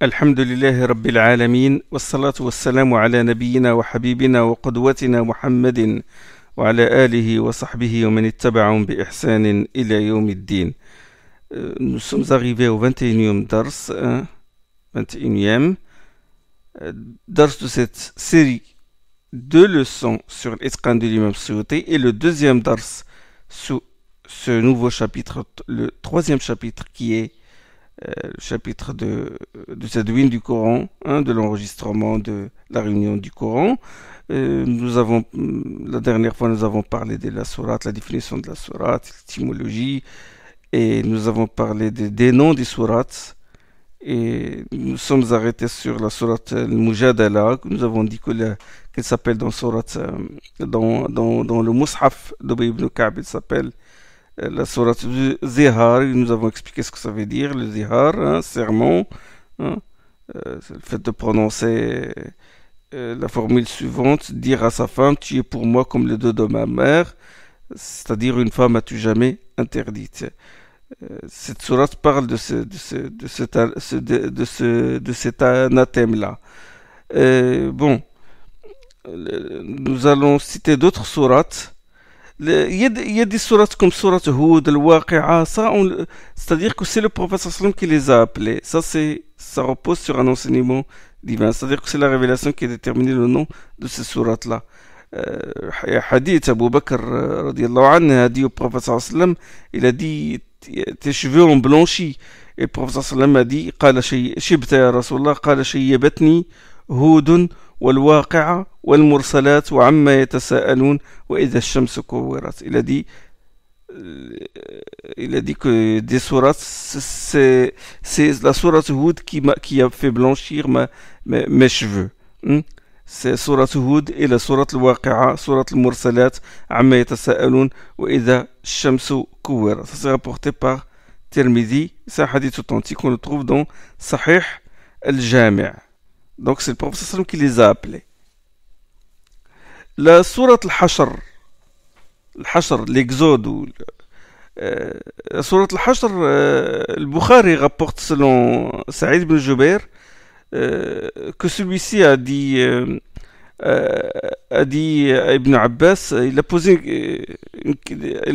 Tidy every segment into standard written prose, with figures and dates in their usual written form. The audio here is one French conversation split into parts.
الحمد لله رب العالمين والصلاة والسلام على نبينا وحبيبنا وقدوتنا محمد وعلى آله وصحبه ومن اتبعهم بإحسان إلى يوم الدين. Nous sommes arrivés au 21e dars, 21e dars de cette série de leçons sur l'Itqan de l'imam Suyuti et le deuxième dars sous ce nouveau chapitre, le troisième chapitre qui est le chapitre de Tadwin du Coran, de l'enregistrement de la réunion du Coran. La dernière fois, nous avons parlé de la sourate, la définition de la sourate, l'étymologie, et nous avons parlé des noms des sourates. Et nous sommes arrêtés sur la sourate Al-Mujadala. Nous avons dit qu'elle s'appelle dans le Mus'haf d'Ubay ibn Ka'b, elle s'appelle la sourate du Zihar. Nous avons expliqué ce que ça veut dire, le Zihar, serment, c'est le fait de prononcer la formule suivante, dire à sa femme, tu es pour moi comme le dos de ma mère, c'est-à-dire une femme as-tu jamais interdite. Cette sourate parle de cet anathème-là. Nous allons citer d'autres sourates. Il y a des sourates comme sourate Hud, Al-Waqi'a, c'est-à-dire que c'est le prophète sallam qui les a appelés. Ça repose sur un enseignement divin, c'est-à-dire que c'est la révélation qui a déterminé le nom de ces sourates-là. Hadith, Abu Bakr radiallahu anhu a dit au prophète sallam, il a dit tes cheveux ont blanchi, et le prophète sallam a dit shibta ya Rasulallah, qala shayyabatni Hudun والواقعة والمرسلات وعما يتساءلون وإذا الشمس كورت. Il a dit que des sourates, c'est la sourate Hud qui a fait blanchir mes cheveux. C'est sourate Hud et la sourate Al-Waqi'a, sourate Al-Mursalat, عما يتساءلون وإذا الشمس كورت. Ça c'est rapporté par Tirmidhi. C'est un hadith authentique qu'on le trouve dans Sahih Al-Jami'. Donc c'est le prophète sallam qui les a appelés. La sourate Al-Hashr, l'Exode, la sourate Al-Hashr, le Bukhari rapporte selon Saïd ibn Jubayr que celui-ci a dit à Ibn Abbas, il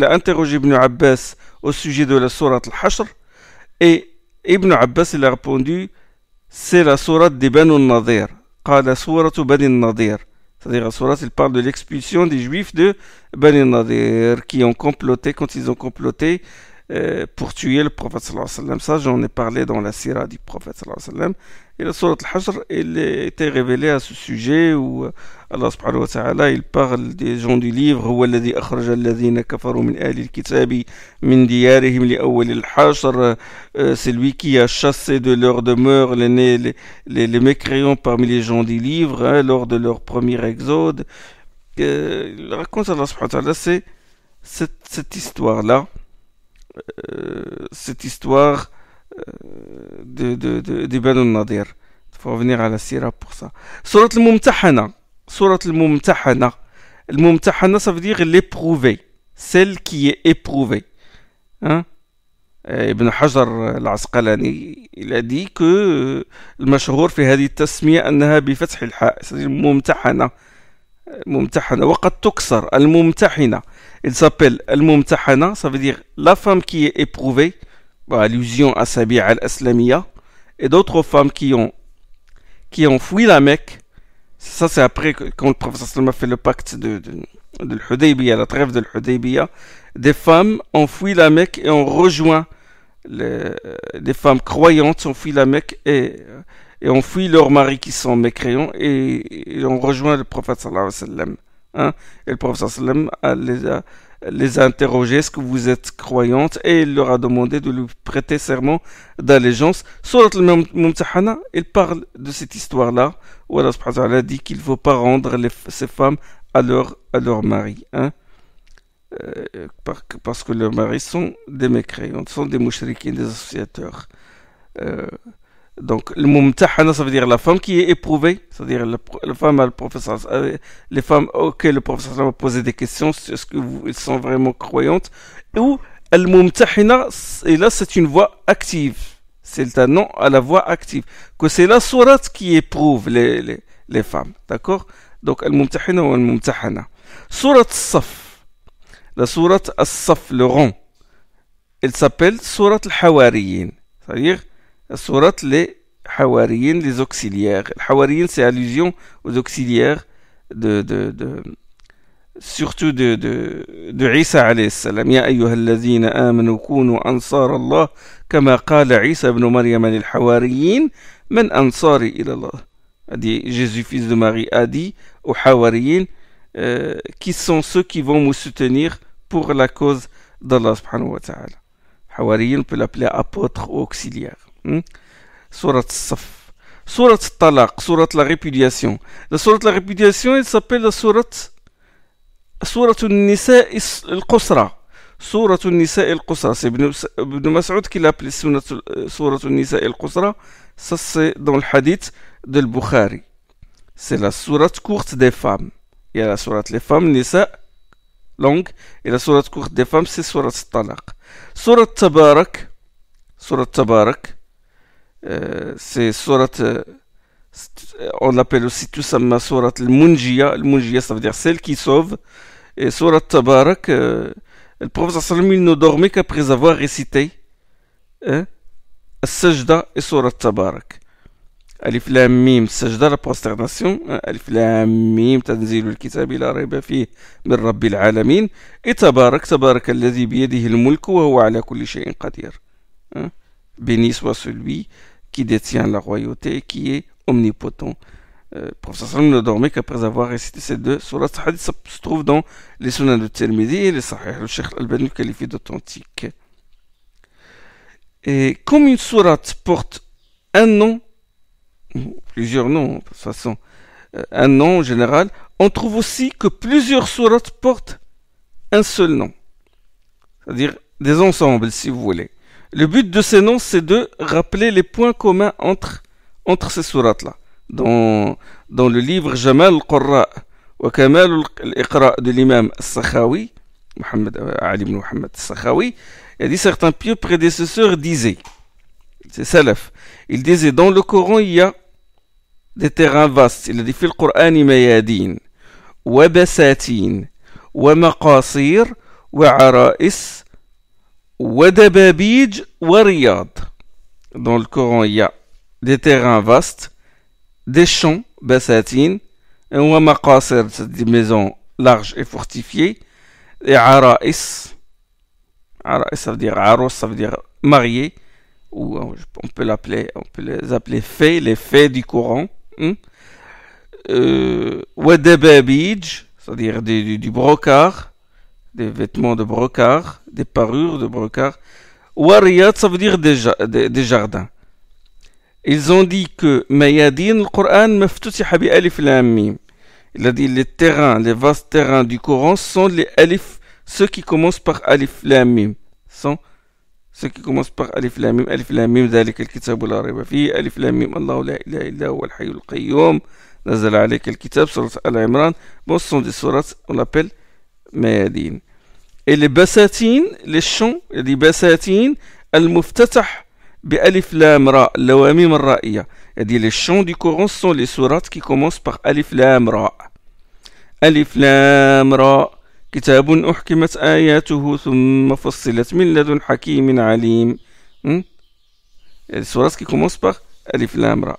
a interrogé Ibn Abbas au sujet de la sourate Al-Hashr, et Ibn Abbas il a répondu, c'est la sourate des Banu Nadir. Qala sourate Bani Nadir. C'est-à-dire la sourate, il parle de l'expulsion des Juifs de Bani Nadir qui ont comploté, quand ils ont comploté pour tuer le prophète sallallahu alayhi wa sallam. Ça, j'en ai parlé dans la sira du prophète sallallahu alayhi wa sallam. Et la sourate Al-Hashr, elle était révélée à ce sujet où Allah subhanahu wa ta'ala, il parle des gens du livre هو الذي أخرج الذين كفروا من أهل الكتاب من ديارهم لأول الحشر. C'est lui qui a chassé de leur demeure les mécréants parmi les gens du livre lors de leur premier exode. Il raconte Allah subhanahu wa ta'ala, c'est cette histoire-là, cette histoire de Banu Nadir. Il faut revenir à la sira pour ça. Surat al-Mumtahana. Surat al-Mumtahana. Al-Mumtahana, ça veut dire l'éprouvé, celle qui est éprouvée. Ibn Hajar al-Asqalani, il a dit que المشهور في هذه التسمية أنها بفتح الحاء, c'est-à-dire ممتحنة. ممتحنة وقد تكسر الممتحنة. Il s'appelle al-Mumtahana, ça veut dire la femme qui est éprouvée, allusion à Sabi'a al-Aslamiyya, et d'autres femmes qui ont fui la Mecque. Ça, c'est après quand le prophète sallam a fait le pacte de l'Hudaybiyya, la trêve de l'Hudaybiyya. Des femmes ont fui la Mecque et ont rejoint des femmes croyantes, ont fui la Mecque et ont fui leurs maris qui sont mécréants et ont rejoint le prophète sallallahu alayhi wa sallam. Et le prophète sallallahu alayhi wa sallam les a interrogés, est-ce que vous êtes croyantes, et il leur a demandé de lui prêter serment d'allégeance. Surat al-Mumtahana, il parle de cette histoire-là où Allah subhanahu wa ta'ala dit qu'il ne faut pas rendre ces femmes à leur mari, parce que leurs maris sont des mécréants, sont des mouchriquins, des associateurs. Donc le Mumtahana, ça veut dire la femme qui est éprouvée, c'est-à-dire la femme à le professeur, les femmes auxquelles le professeur a posé des questions, est-ce qu'elles sont vraiment croyantes, ou al-Mumtahina, et là c'est une voix active, C'est un nom à la voix active. Que c'est la sourate qui éprouve les femmes. D'accord? Donc, Al-Mumtahina ou Al-Mumtahana. Sourate Saf. La sourate As-Saf, le rang. Elle s'appelle sourate Al-Hawariyin. C'est-à-dire, la sourate les Hawariyin, les auxiliaires. Hawariyin, c'est allusion aux auxiliaires surtout de Isa alayhi salam. Ya ayyuhalladhina amanu kunu ansar Allah kama qala Isa ibn Maryam lil Hawariyin man ansari ila Allah. Jésus fils de Marie a dit aux Hawariyin qui sont ceux qui vont me soutenir pour la cause d'Allah subhanahu wa ta'ala. Hawariyin, on peut l'appeler apôtre ou auxiliaire. Surat Saf. Surat Talaq, surat la répudiation. La surat la répudiation, elle s'appelle la surat An-Nisa al-Qusra. Surat An-Nisa al-Qusra. C'est Ibn Mas'ud qui l'a appelé surat An-Nisa al-Qusra. Ça, c'est dans le hadith de Bukhari. C'est la surat courte des femmes. Il y a la surat les femmes, Nisa, longue, et la surat courte des femmes, c'est surat Talaq. Surat Tabarak. Surat Tabarak. C'est surat, on l'appelle aussi tout simplement surat al-Munjiya. Al-Munjiya, ça veut dire celle qui sauve. Et surat Tabarak, le prophète sallam, il ne dormait qu'après avoir récité Al-Sajda et surat Tabarak. Alif Lam Mim, Sajda, la prosternation. Alif Lam Mim, Tanzilul Kitabi la rayba fihi min Rabbil Alamin. Et Tabarak, Tabarak alladhi biyadihi al-mulku wa huwa ala kulli shay'in qadir. Béni soit celui qui détient la royauté et qui est omnipotent. Le prophète sallam ne dormait qu'après avoir récité ces deux sourates. Ce hadith se trouve dans les Sunan de Tirmidhi et les Sahih. Le Cheikh Al-Albani qualifie d'authentique. Et comme une sourate porte un nom, plusieurs noms, de toute façon, un nom en général, on trouve aussi que plusieurs sourates portent un seul nom. C'est-à-dire des ensembles, si vous voulez. Le but de ces noms, c'est de rappeler les points communs entre ces sourates-là. Dans le livre Jamal al-Qurra wa Kamal al-Iqra de l'imam al-Sakhawi, Ali ibn Muhammad al-Sakhawi, il a dit certains pieux prédécesseurs disaient, c'est salaf, ils disaient dans le Coran il y a des terrains vastes. Il a dit fil Qur'ani mayadin wa basatin wa maqasir wa ara'is wa dababij wa riyad. Dans le Coran il y a des terrains vastes, des champs, basatin, wa maqasir, c'est des maisons larges et fortifiées, et ara'is, ça veut dire aros, ça veut dire marié, ou on peut les appeler fées, les fées du Coran. Wadababij, c'est-à-dire du brocart, des vêtements de brocart, des parures de brocart. Wariyat, ça veut dire des jardins. Ils ont dit que Mayadin, le Coran, maftutiha bi alif lam mim. Il a dit les terrains, les vastes terrains du Coran sont les alif, ceux qui commencent par alif lam mim. Sont ceux qui commencent par alif lam mim, ذلك الكتاب لا ريب فيه, alif lam mim, الله لا إله إلا هو الحي القيوم, نزل عليك الكتاب, sourate Al-Imran. Bon, ce sont des sourates, on l'appelle Mayadin. Et les basatin, les chants, il y a des basatin, al-muftatah bi alif lam ra, lawamim al-ra'iyya. Il y a dit les chants du Coran sont les sourates qui commencent par alif lam ra. Alif lam ra. كتاب أحكمت آياته ثم فصلت من لدن حكيم عليم. Les sourates qui commencent par Alif Lam Ra.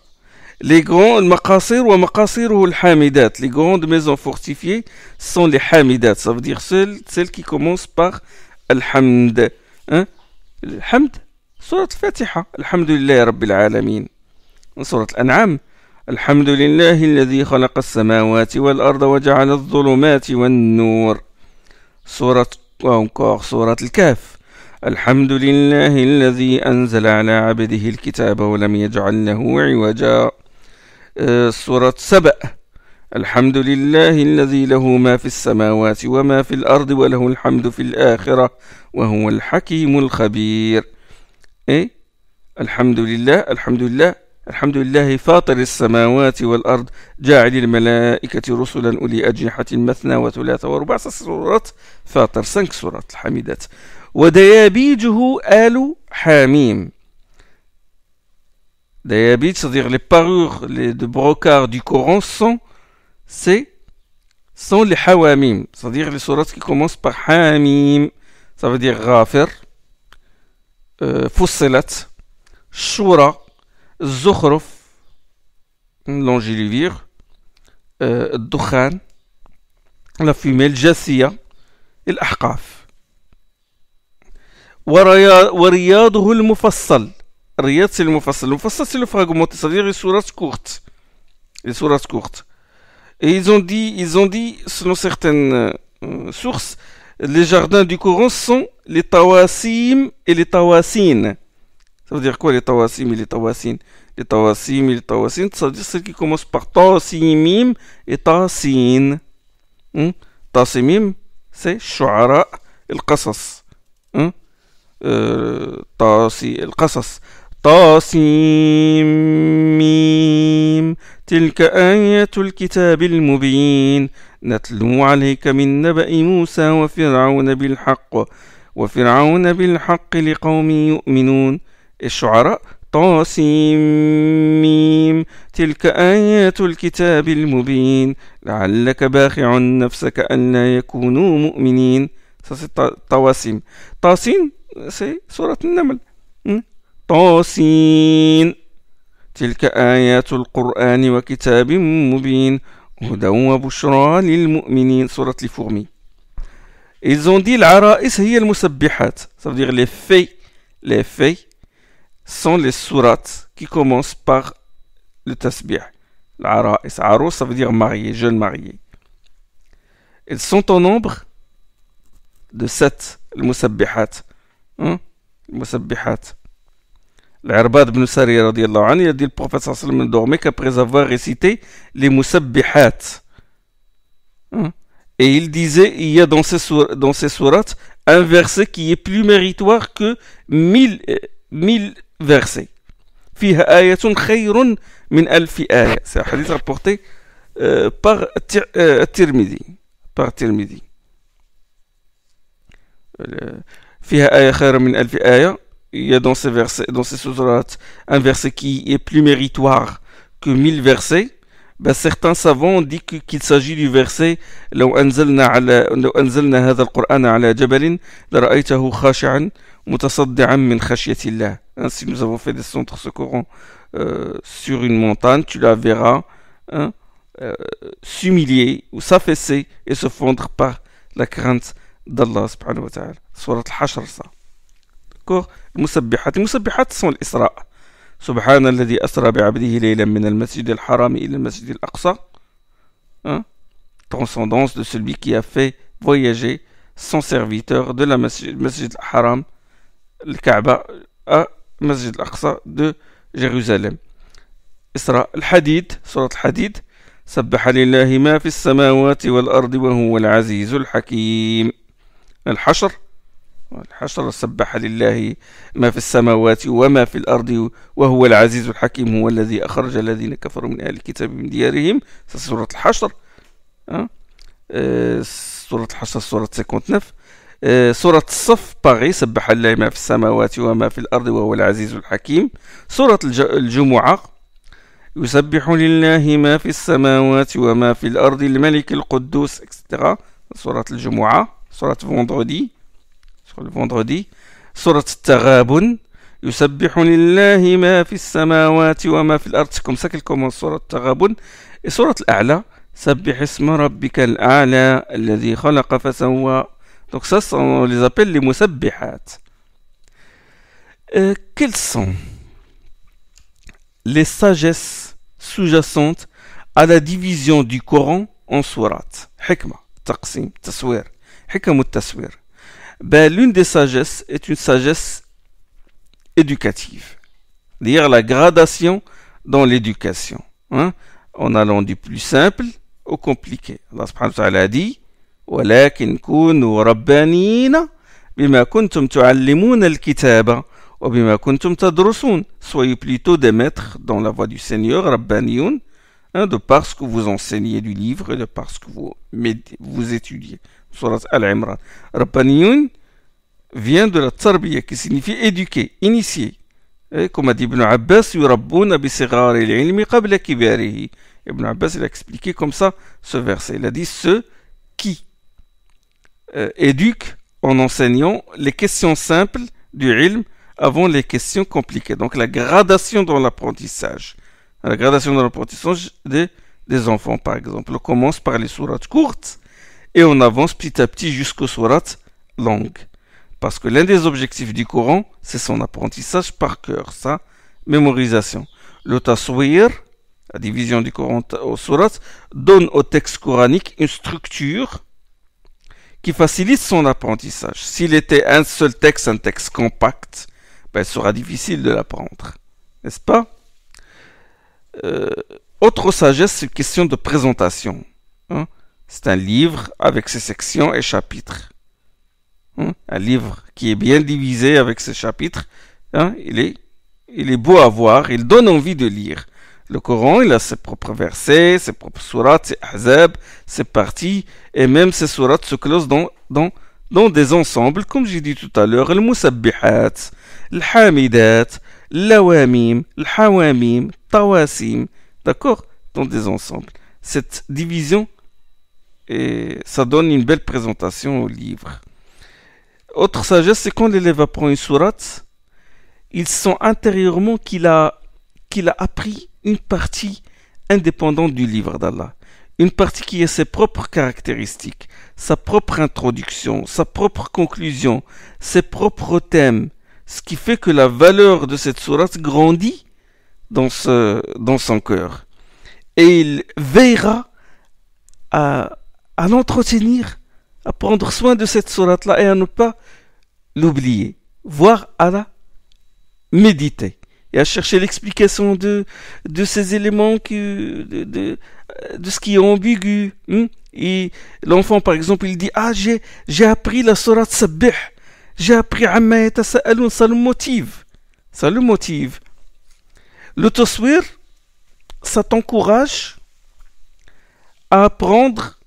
Les grands maqasir wa maqasiruhu al-hamidat. Les grandes maisons fortifiées sont les hamidat. Ça veut dire celles qui commencent par Al-Hamd. Al-Hamd, sourate Al-Fatiha. Alhamdulillah Rabbil Alamin. Sourate Al-An'am. الحمد لله الذي خلق السماوات والأرض وجعل الظلمات والنور. سورة الكهف. الحمد لله الذي أنزل على عبده الكتاب ولم يجعل له عوجا. سورة سبأ. الحمد لله الذي له ما في السماوات وما في الأرض وله الحمد في الآخرة وهو الحكيم الخبير. الحمد لله فاطر السماوات والأرض جاعل الملائكة رسلا أولي أجنحة مثنى وثلاث ورباع. سورة فاطر 5 سورة الحميدات. وديابيجه آل حاميم. Dayabit, c'est-à-dire les parures de brocart du Coran sont les hawamim, c'est-à-dire les sourates qui commencent par hamim. Ça veut dire Ghafir, Fussilat, Shura, Zukhruf, l'angélivire, Dukhan, la fumée, le Jassiya et l'Ahqaf. ورياضه المفصل. الرياض c'est le mufassal. Le mufassal c'est le fragmenté, c'est-à-dire les sourates courtes. Les sourates courtes. Et ils ont dit, selon certaines sources, les jardins du Coran sont les tawasim et les tawasin. Ça veut dire quoi les tawasim et les tawasin? Les tawasim et les tawasin, ça veut dire celles qui commencent par tasimim et tasin. Tasimim, c'est shu'ara et le qasas. القصص طاسيم تلك آيات الكتاب المبين نتلو عليك من نبأ موسى وفرعون بالحق لقوم يؤمنون. الشعراء طاسيم تلك آيات الكتاب المبين لعلك باخع نفسك أن لا يكونوا مؤمنين. Ça c'est Tawasim. Tasin, c'est Surat An-Naml. Tasin. تلك آيات القرآن وكتاب مبين هدى وبشرى للمؤمنين. Surat les fourmis. Ils ont dit العرائس هي المسبحات. Ça veut dire les faits sont les sourates qui commencent par le tasbih. العرائس. Arous, ça veut dire marié, jeune marié. Ils sont en nombre de 7 المسبحات. المسبحات. العرباد بن ساري رضي الله عنه, il a dit le prophète sallallahu alayhi wa sallam ne dormait qu'après avoir récité les musabbihat. Et il disait, il y a dans ces sourates un verset qui est plus méritoire que 1000 versets. فيها آية خير من 1000 آية. C'est un hadith rapporté par Tirmidhi. فيها آية خير من 1000 آية. Il y a dans ces sourates, un verset qui est plus méritoire que 1000 versets. Ben, certains savants ont dit qu'il s'agit du verset لو أنزلنا هذا القرآن على جبل لرأيته خاشعا متصدعا من خشية الله. Si nous avons fait descendre ce Coran sur une montagne, tu la verras s'humilier ou s'affaisser et se fondre par la crainte d'Allah subhanahu wa ta'ala. Surat al-Hashr, ça. D'accord. المسبحات sont l'Isra. سبحان الذي أسرى بعبده ليلا من المسجد الحرام إلى المسجد الأقصى. Transcendance de celui qui a fait voyager son serviteur de la Masjid al-Haram, le Kaaba, à Masjid al-Aqsa de Jérusalem. Isra al-Hadid, Surat al-Hadid. سبح لله ما في السماوات والأرض وهو العزيز الحكيم. الحشر سبح لله ما في السماوات وما في الأرض وهو العزيز الحكيم هو الذي أخرج الذين كفروا من أهل الكتاب من ديارهم. سورة الحشر. سورة الحشر سورة 59. سورة الصف pareil سبح لله ما في السماوات وما في الأرض وهو العزيز الحكيم. سورة الجمعة يسبح لله ما في السماوات وما في الأرض الملك القدوس etc. سورة الجمعة. سورة vendredi. Sur le vendredi. Surat Taghabun. يسبح لله ما في السماوات وما في الأرض. C'est comme ça qu'elle commence. Surat Taghabun. Et Surat Al-A'la. سبح اسم ربك الأعلى الذي خلق فسوى. Donc ça, on les appelle les musabbihat. Quelles sont les sagesses sous-jacentes à la division du Coran en sourates? Hikma, taqsim, taswir. Hikam taswir. Ben, l'une des sagesses est une sagesse éducative, c'est-à-dire la gradation dans l'éducation, en allant du plus simple au compliqué. Allah subhanahu wa ta'ala a dit ولكن كونوا ربانين بما كنتم تعلمون الكتاب وبما كنتم تدرسون. Soyez plutôt des maîtres dans la voie du Seigneur, Rabbaniyun, de par ce que vous enseignez du livre et de par ce que vous étudiez. Surat Al-Imran. Rabbaniyun vient de la tarbiya qui signifie éduquer, initier. Et comme a dit Ibn Abbas, يربون بصغار العلم قبل كباره. Ibn Abbas, il a expliqué comme ça ce verset. Il a dit ceux qui éduquent en enseignant les questions simples du ilm avant les questions compliquées. Donc la gradation dans l'apprentissage. La gradation dans l'apprentissage des enfants, par exemple. On commence par les sourates courtes et on avance petit à petit jusqu'aux sourates longues. Parce que l'un des objectifs du Coran, c'est son apprentissage par cœur, sa mémorisation. Le taswir, la division du Coran aux sourates, donne au texte coranique une structure qui facilite son apprentissage. S'il était un seul texte, un texte compact, il sera difficile de l'apprendre. N'est-ce pas? Autre sagesse, c'est une question de présentation. Hein? C'est un livre avec ses sections et chapitres. Un livre qui est bien divisé avec ses chapitres. Hein? Il est beau à voir, il donne envie de lire. Le Coran, il a ses propres versets, ses propres sourates, ses ahzab, ses parties, et même ses sourates se closent dans des ensembles, comme j'ai dit tout à l'heure, le musabbihat, le hamidat, l'awamim, le hawamim, tawasim, d'accord? Dans des ensembles. Cette division, ça donne une belle présentation au livre. Autre sagesse, c'est quand l'élève apprend une sourate, il sent intérieurement qu'il a appris une partie indépendante du livre d'Allah. Une partie qui a ses propres caractéristiques, sa propre introduction, sa propre conclusion, ses propres thèmes. Ce qui fait que la valeur de cette sourate grandit dans son cœur. Et il veillera à l'entretenir, à prendre soin de cette sourate-là et à ne pas l'oublier, voire à la méditer et à chercher l'explication de ces éléments, de ce qui est ambigu. Et l'enfant, par exemple, il dit « Ah, j'ai appris la sourate Sabbih, j'ai appris Amma yatasa'aloun », ça le motive. Ça le motive. Le taswir, ça t'encourage à apprendre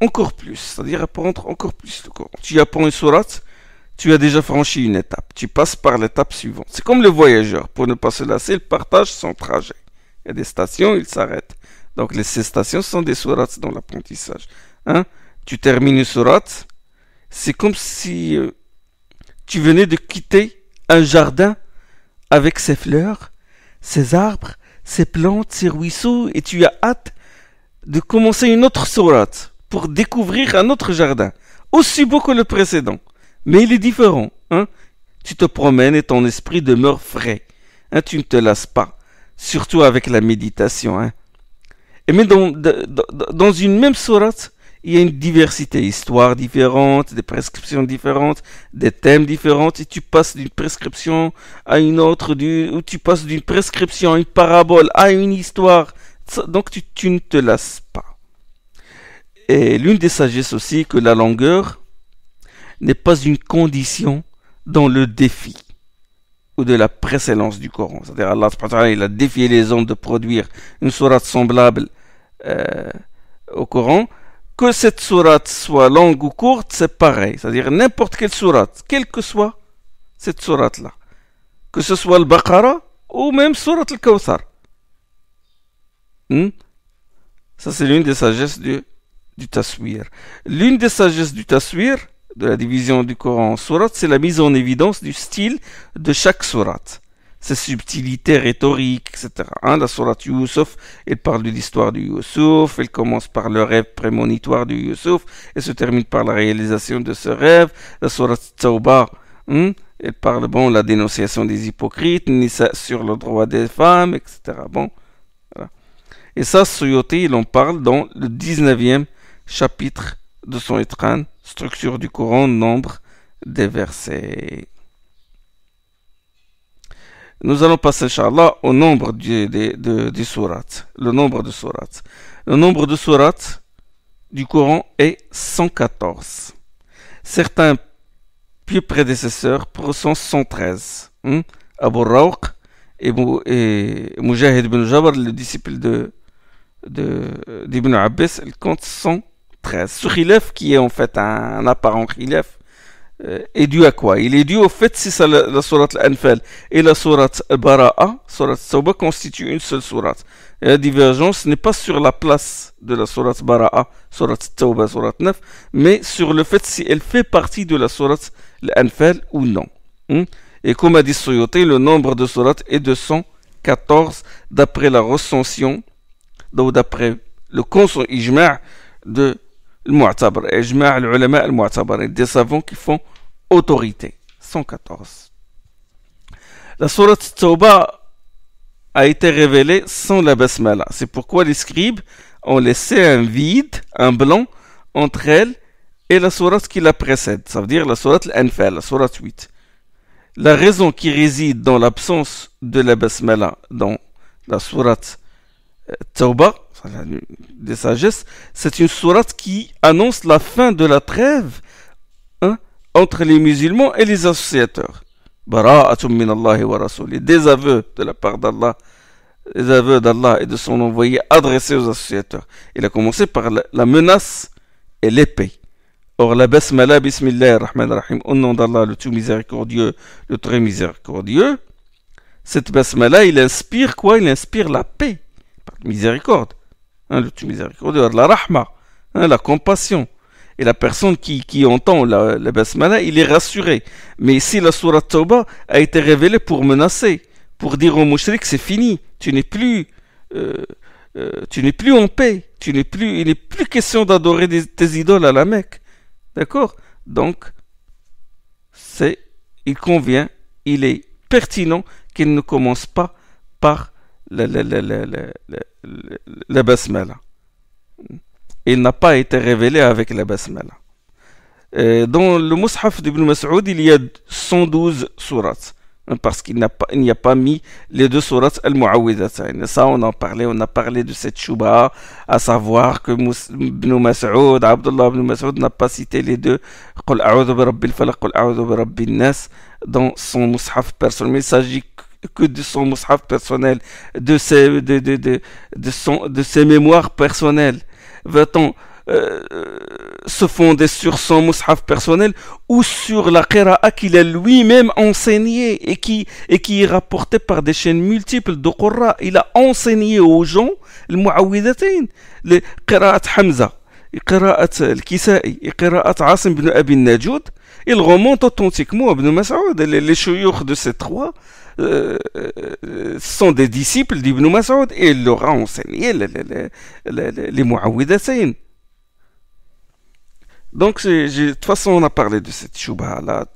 encore plus, c'est-à-dire apprendre encore plus le Coran. Tu apprends une sourate, tu as déjà franchi une étape. Tu passes par l'étape suivante. C'est comme le voyageur. Pour ne pas se lasser, il partage son trajet. Il y a des stations, il s'arrête. Donc ces stations sont des sourates dans l'apprentissage. Tu termines une sourate, c'est comme si tu venais de quitter un jardin avec ses fleurs, ses arbres, ses plantes, ses ruisseaux, et tu as hâte de commencer une autre sourate pour découvrir un autre jardin, aussi beau que le précédent. Mais il est différent. Tu te promènes et ton esprit demeure frais. Tu ne te lasses pas. Surtout avec la méditation. Mais dans une même sourate, il y a une diversité. Histoires différentes, des prescriptions différentes, des thèmes différents. Et tu passes d'une prescription à une autre, ou tu passes d'une prescription à une parabole, à une histoire. Donc tu ne te lasses pas. Et l'une des sagesses aussi, que la longueur n'est pas une condition dans le défi ou de la précédence du Coran. C'est-à-dire Allah subhanahu wa ta'ala, il a défié les hommes de produire une sourate semblable au Coran. Que cette sourate soit longue ou courte, c'est pareil. C'est-à-dire n'importe quelle sourate, quelle que soit cette sourate-là. Que ce soit le Baqara ou même sourate al-Kawthar. Ça, c'est l'une des sagesses du taswir. L'une des sagesses du taswir, de la division du Coran en sourates, c'est la mise en évidence du style de chaque sourate. Ses subtilités rhétoriques, etc. La sourate Yusuf, elle parle de l'histoire du Yusuf, elle commence par le rêve prémonitoire du Yusuf, et se termine par la réalisation de ce rêve. La sourate Tawbah, elle parle, la dénonciation des hypocrites, Nisa sur le droit des femmes, etc. Voilà. Et ça, Suyuti, il en parle dans le 19e chapitre de son Itqan, structure du Coran, nombre des versets. Nous allons passer, Inch'Allah, au nombre des sourates. Le nombre de sourates. Le nombre de sourates du Coran est 114. Certains pieux prédécesseurs procèdent 113. Abu Rawq et Mujahid ibn Jabr, le disciple d'Ibn Abbas, il compte 113. Ce khilaf, qui est en fait un apparent khilaf, est dû à quoi? Il est dû au fait si ça, la sourate Al-Anfal et la sourate Al-Bara'a, sourate Tawbah, constituent une seule sourate. Et la divergence n'est pas sur la place de la sourate Bara'a, sourate Tawbah, sourate 9, mais sur le fait si elle fait partie de la sourate Al-Anfal ou non. Et comme a dit Suyuti, le nombre de sourates est de 114 d'après la recension, donc d'après le consensus ijma' de Al-Mu'tabar, ijma' al-ulama al-Mu'tabar, des savants qui font autorité. 114. La sourate Tawbah a été révélée sans la basmala. C'est pourquoi les scribes ont laissé un vide, un blanc, entre elle et la sourate qui la précède. Ça veut dire la sourate Al-Anfal, la sourate 8. La raison qui réside dans l'absence de la basmala dans la sourate Tawbah, des sagesses, c'est une sourate qui annonce la fin de la trêve entre les musulmans et les associateurs. Bara'atun min Allahi wa rasuli, des aveux de la part d'Allah, les aveux d'Allah et de son envoyé adressés aux associateurs. Il a commencé par la menace et l'épée. Or la basmala, bismillah ar-Rahman ar-Rahim, au nom d'Allah, le tout miséricordieux, le très miséricordieux, cette basmala, il inspire quoi? Il inspire la paix, la miséricorde, le tout miséricordieux, la rahma, la compassion. Et la personne qui entend la basmala, il est rassuré. Mais ici, la sourate Tawbah a été révélée pour menacer, pour dire aux mouchriks, c'est fini, tu n'es plus en paix, il n'est plus question d'adorer tes idoles à la Mecque. D'accord? Donc, il convient, il est pertinent qu'il ne commence pas par la basmala. Il n'a pas été révélé avec la basmala. Dans le Mus'haf d'Ibn Mas'ud, il y a 112 sourates. Parce qu'il n'y a pas mis les deux sourates al-Mu'awwidhatayn. Ça, on a parlé de cette shubha, à savoir que Ibn Mas'ud, Abdullah ibn Mas'ud n'a pas cité les deux Qul a'udhu bi rabbil falaq, Qul a'udhu bi rabbin nas dans son mushaf personnel. Mais il s'agit que de son mushaf personnel, de ses mémoires personnelles. Va-t-on se fonder sur son mushaf personnel ou sur la qira'a qu'il a lui-même enseigné et qui est rapportée par des chaînes multiples de qurra? Il a enseigné aux gens le mu'awwidhatayn, les qira'at Hamza, les qira'at al-Kisa'i, les qira'at Asim ibn Abi Najoud. Il remonte authentiquement à Ibn Mas'ud. Les shuyukh de ces trois sont des disciples d'Ibn Mas'ud et il leur a enseigné les mu'awwidhatayn. Donc, de toute façon, on a parlé de cette shubha-là.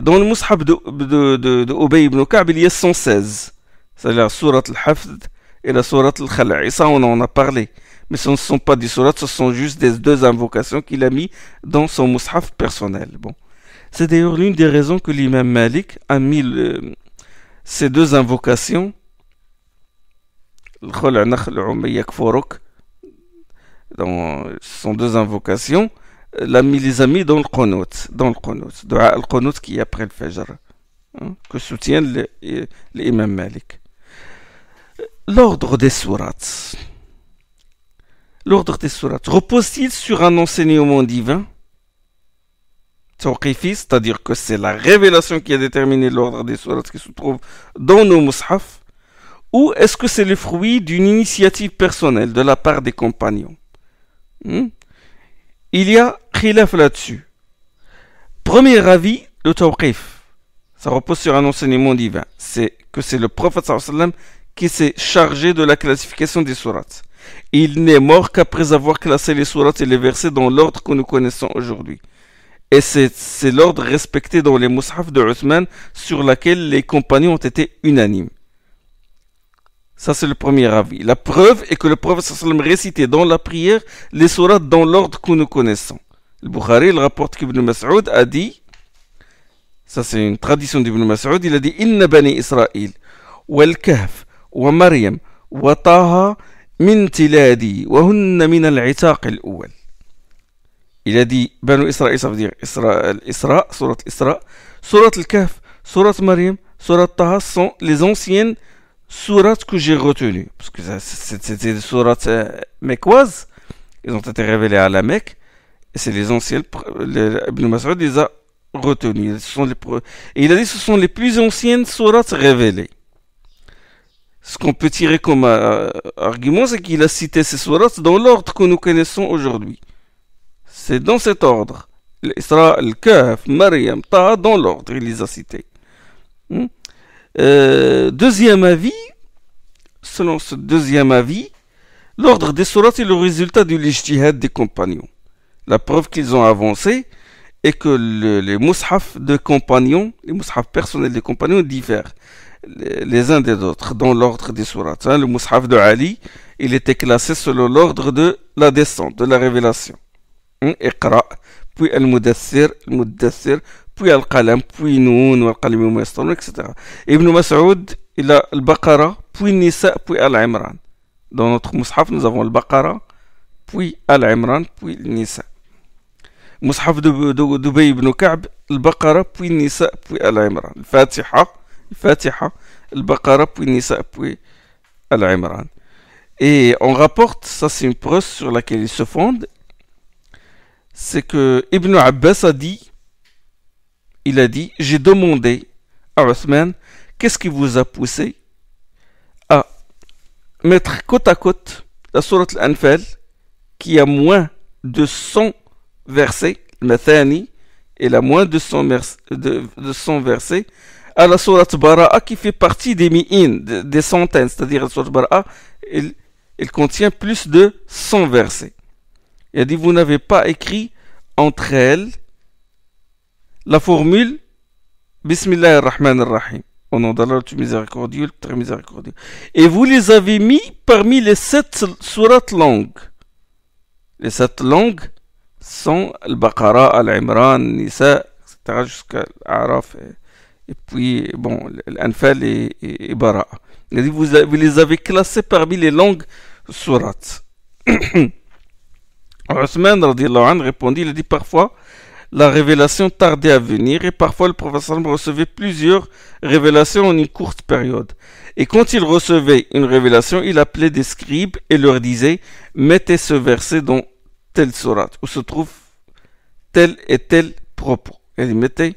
Dans le mushaf de Ubay ibn Ka'b, il y a 116. C'est-à-dire la sourate al-Hafd et la sourate al-Khala'. Et ça, on en a parlé. Mais ce ne sont pas des sourates, ce sont juste des deux invocations qu'il a mis dans son mushaf personnel. Bon. C'est d'ailleurs l'une des raisons que l'imam Malik a mis ces deux invocations, ce sont deux invocations, les a mis dans le qunut, dua al-qunut qui est après le fajr, que soutient l'imam Malik. L'ordre des sourates. L'ordre des sourates repose-t-il sur un enseignement divin, tawqifi, c'est-à-dire que c'est la révélation qui a déterminé l'ordre des sourates qui se trouve dans nos mushaf, ou est-ce que c'est le fruit d'une initiative personnelle de la part des compagnons? Il y a khilaf là-dessus. Premier avis, le tawqif, ça repose sur un enseignement divin. C'est que c'est le prophète sallallahu alayhi wa sallam qui s'est chargé de la classification des sourates. Il n'est mort qu'après avoir classé les sourates et les versets dans l'ordre que nous connaissons aujourd'hui. Et c'est l'ordre respecté dans les mushaf de Uthman sur lequel les compagnons ont été unanimes. Ça, c'est le premier avis. La preuve est que le prophète sallam récitait dans la prière les sourates dans l'ordre que nous connaissons. Le Bukhari, il rapporte qu'Ibn Mas'ud a dit, ça c'est une tradition d'Ibn Mas'ud, il a dit Inna bani Israël, wal kahf, wa Maryam, wa Taha, min tiladi, wa hunna min al-itaq al-awwal. Il a dit, Banu Israël, ça veut dire Isra, surat Isra, surat al-Kahf, surat Maryam, surat Taha sont les anciennes sourates que j'ai retenues. Parce que c'était des sourates mecquoises, ils ont été révélées à la Mecque, Et c'est les anciens, Ibn Mas'ud les a retenus. Et il a dit que ce sont les plus anciennes sourates révélées. Ce qu'on peut tirer comme argument, c'est qu'il a cité ces sourates dans l'ordre que nous connaissons aujourd'hui. C'est dans cet ordre. L'Isra, Al-Kahf, Maryam, Taha, dans l'ordre, il les a cités. Deuxième avis, selon ce deuxième avis, l'ordre des sourates est le résultat de l'ijtihad des compagnons. La preuve qu'ils ont avancé est que les mushaf de compagnons, les mushaf personnels des compagnons diffèrent les uns des autres dans l'ordre des sourates. Le mushaf de Ali, il était classé selon l'ordre de la descente, de la révélation. Iqra, puis Al-Mudaththir, puis Al-Qalam, puis Noun, Al-Qalam wa Yastarun, etc. Ibn Mas'ud, il a Al-Baqara, puis Nisa, puis Al-Imran. Dans notre mushaf, nous avons Al-Baqara, puis Al-Imran, puis Nisa. Mushaf d'Ubay ibn Ka'b, Al-Baqara, puis Nisa, puis Al-Imran. Al-Fatiha, Al-Baqara, puis Nisa, puis Al-Imran. Et on rapporte, ça c'est une preuve sur laquelle il se fonde, c'est que Ibn Abbas a dit, j'ai demandé à Othman, qu'est-ce qui vous a poussé à mettre côte à côte la sourate Al-Anfal, qui a moins de 100 versets, le Mathani, et la moins de 100 versets, à la sourate Bara'a qui fait partie des mi'in, des centaines, c'est-à-dire la sourate Bara'a, elle contient plus de 100 versets. Il a dit, vous n'avez pas écrit entre elles la formule Bismillah ar-Rahman ar-Rahim, au nom d'Allah le miséricordieux, le très miséricordieux. Et vous les avez mis parmi les 7 sourates longues. Les 7 longues sont Al-Baqara, Al-Imran, Nisa, etc. jusqu'à Al-Araf. Et puis, bon, l'Anfal et Bara'a. Il a dit, vous les avez classés parmi les longues sourates. Othman répondit, il a dit, parfois, la révélation tardait à venir et parfois le prophète recevait plusieurs révélations en une courte période. Et quand il recevait une révélation, il appelait des scribes et leur disait, mettez ce verset dans telle sourate, où se trouve tel et tel propos. Il dit, mettez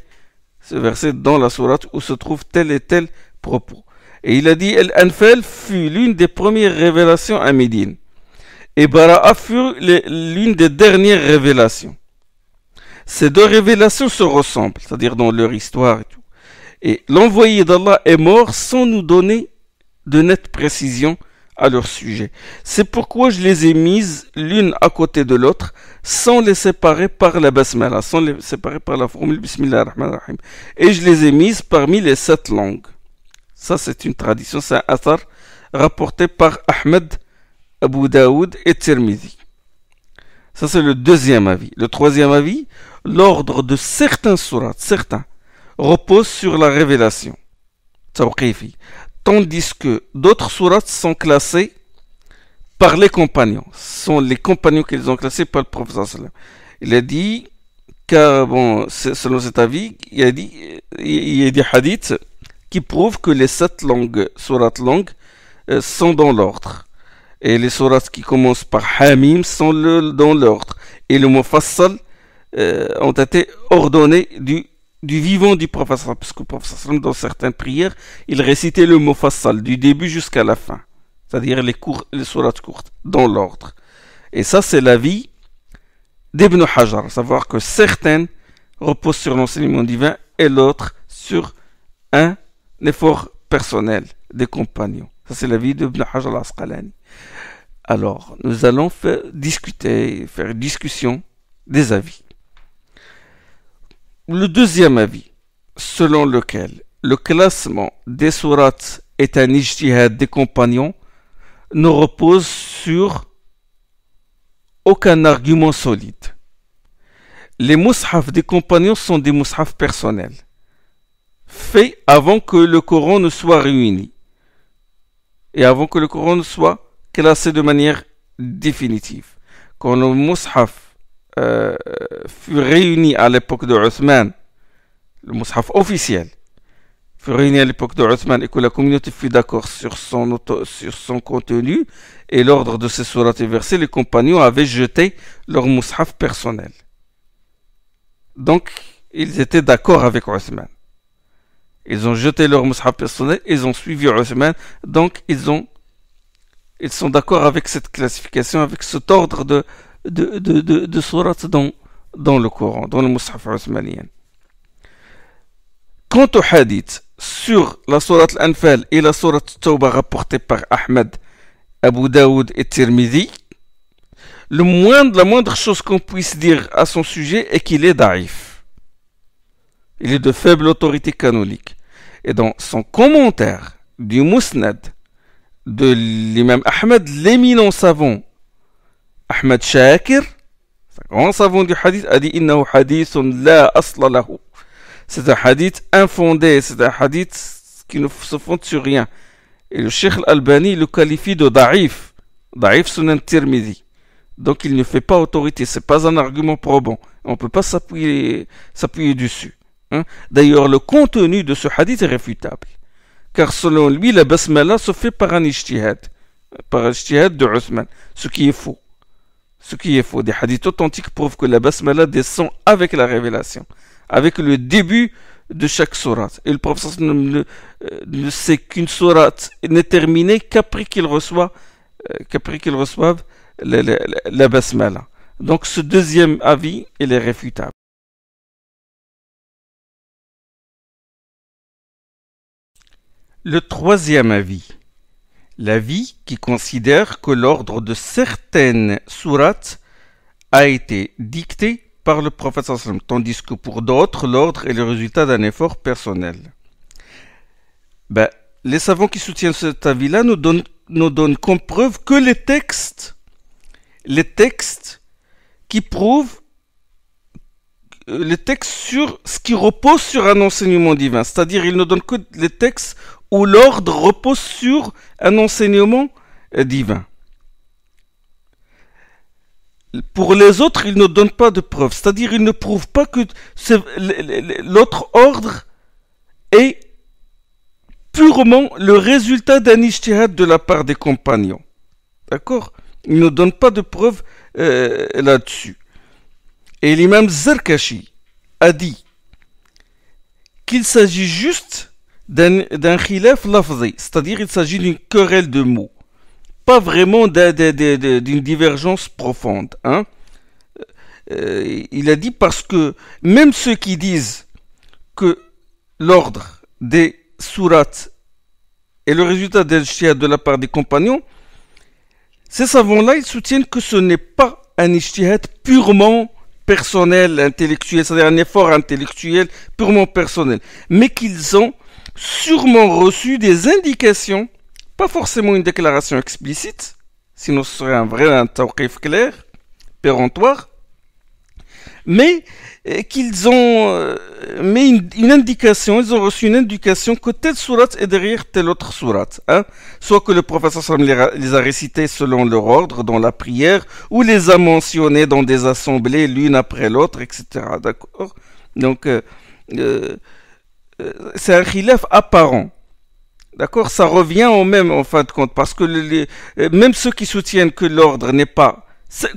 ce verset dans la sourate où se trouve tel et tel propos. Et il a dit, Al-Anfal fut l'une des premières révélations à Médine. Et Bara'a fut l'une des dernières révélations. Ces deux révélations se ressemblent, c'est-à-dire dans leur histoire et tout. Et l'envoyé d'Allah est mort sans nous donner de nette précision à leur sujet. C'est pourquoi je les ai mises l'une à côté de l'autre, sans les séparer par la basmala, sans les séparer par la formule Bismillah ar-Rahman ar-Rahim. Et je les ai mises parmi les 7 langues. Ça, c'est une tradition, c'est un athar rapporté par Ahmed, Abu Daoud et Tirmidhi. Ça, c'est le deuxième avis. Le troisième avis, l'ordre de certains sourates, repose sur la révélation, tawqifi, tandis que d'autres sourates sont classées par les compagnons. Ce sont les compagnons qui les ont classés par le prophète. Il a dit, car bon, selon cet avis, il y a des hadiths qui prouvent que les 7 sourates longues sont dans l'ordre. Et les sourates qui commencent par Hamim sont dans l'ordre. Et le Mufassal ont été ordonnés du vivant du prophète, parce que le prophète, dans certaines prières, il récitait le Mufassal du début jusqu'à la fin. C'est-à-dire les sourates courtes, dans l'ordre. Et ça, c'est l'avis d'Ibn Hajar, à savoir que certaines reposent sur l'enseignement divin et l'autre sur un effort personnel des compagnons. Ça, c'est l'avis d'Ibn Hajar al-Asqalani. Alors, nous allons faire une discussion des avis. Le deuxième avis, selon lequel le classement des sourates est un ijtihad des compagnons, ne repose sur aucun argument solide. Les mushaf des compagnons sont des mushaf personnels, faits avant que le Coran ne soit réuni et avant que le Coran ne soit classé de manière définitive. Quand le mushaf fut réuni à l'époque de Othman, le mushaf officiel fut réuni à l'époque de Othman et que la communauté fut d'accord sur son contenu et l'ordre de ces sourates et versets, les compagnons avaient jeté leur mushaf personnel. Donc, ils étaient d'accord avec Othman. Ils ont jeté leur mushaf personnel, ils ont suivi Othman, donc ils sont d'accord avec cette classification, avec cet ordre de sourates dans le Coran, dans le mushaf othmanien. Quant au hadith sur la sourate Al-Anfal et la sourate Tawbah rapportée par Ahmed, Abu Daoud et Tirmidhi, la moindre chose qu'on puisse dire à son sujet est qu'il est daïf. Il est de faible autorité canonique. Et dans son commentaire du Musnad de l'imam Ahmed, l'éminent savant Ahmed Shakir, un grand savant du hadith, a dit innahu hadithun la asla lahu. C'est un hadith infondé, c'est un hadith qui ne se fonde sur rien. Et le Cheikh Al-Albani le qualifie de daïf, daïf sunan Tirmidhi. Donc il ne fait pas autorité, c'est pas un argument probant. On ne peut pas s'appuyer dessus. Hein? D'ailleurs, le contenu de ce hadith est réfutable. Car selon lui, la basmala se fait par un ijtihad de Uthman, ce qui est faux. Des hadiths authentiques prouvent que la basmala descend avec la révélation, avec le début de chaque sourate. Et le prophète ne sait qu'une sourate n'est terminée qu'après qu'il reçoive la basmala. Donc ce deuxième avis, il est réfutable. Le troisième avis, l'avis qui considère que l'ordre de certaines sourates a été dicté par le prophète sallam, tandis que pour d'autres, l'ordre est le résultat d'un effort personnel. Les savants qui soutiennent cet avis-là nous donnent comme preuve que les textes qui prouvent les textes sur ce qui repose sur un enseignement divin, c'est-à-dire ils ne donnent que les textes où l'ordre repose sur un enseignement divin. Pour les autres, ils ne donnent pas de preuves, c'est-à-dire ils ne prouvent pas que l'autre ordre est purement le résultat d'un ijtihad de la part des compagnons. D'accord? Ils ne donnent pas de preuves là-dessus. Et l'imam Zarkashi a dit qu'il s'agit juste d'un khilaf lafzi, c'est-à-dire il s'agit d'une querelle de mots, pas vraiment d'une divergence profonde. Hein? Il a dit parce que même ceux qui disent que l'ordre des sourates est le résultat d'un ijtihad de la part des compagnons, ces savants-là, ils soutiennent que ce n'est pas un ijtihad purement personnel, intellectuel, c'est-à-dire un effort intellectuel purement personnel, mais qu'ils ont sûrement reçu des indications, pas forcément une déclaration explicite, sinon ce serait un tawqif clair, péremptoire, mais qu'ils ont une indication, ils ont reçu une indication que telle sourate est derrière telle autre sourate. Hein? Soit que le prophète les a récités selon leur ordre dans la prière, ou les a mentionnés dans des assemblées l'une après l'autre, etc. D'accord? Donc, c'est un khilaf apparent. D'accord? Ça revient au même en fin de compte, parce que même ceux qui soutiennent que l'ordre n'est pas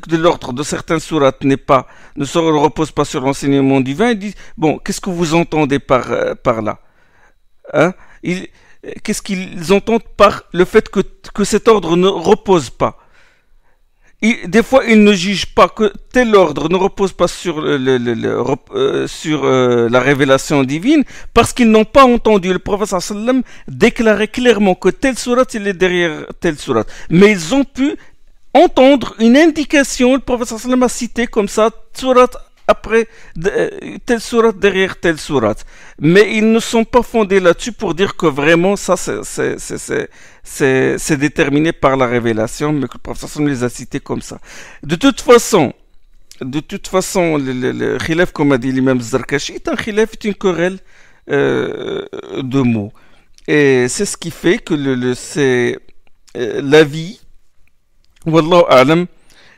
de l'ordre de certaines sourates ne se repose pas sur l'enseignement divin, ils disent, bon, qu'est-ce que vous entendez par là? Hein? Qu'est-ce qu'ils entendent par le fait que cet ordre ne repose pas? Des fois, ils ne jugent pas que tel ordre ne repose pas sur la révélation divine, parce qu'ils n'ont pas entendu le prophète sallam déclarer clairement que telle sourate il est derrière telle sourate. Mais ils ont pu entendre une indication, le prophète sallam a cité comme ça, sourate après telle sourate derrière telle sourate. Mais ils ne sont pas fondés là-dessus pour dire que vraiment ça c'est déterminé par la révélation, mais que le prophète sallam les a cités comme ça. De toute façon, le khilaf, comme a dit l'imam Zarkashi, est un khilaf, est une querelle de mots. Et c'est ce qui fait que c'est l'avis, wallahu a'lam,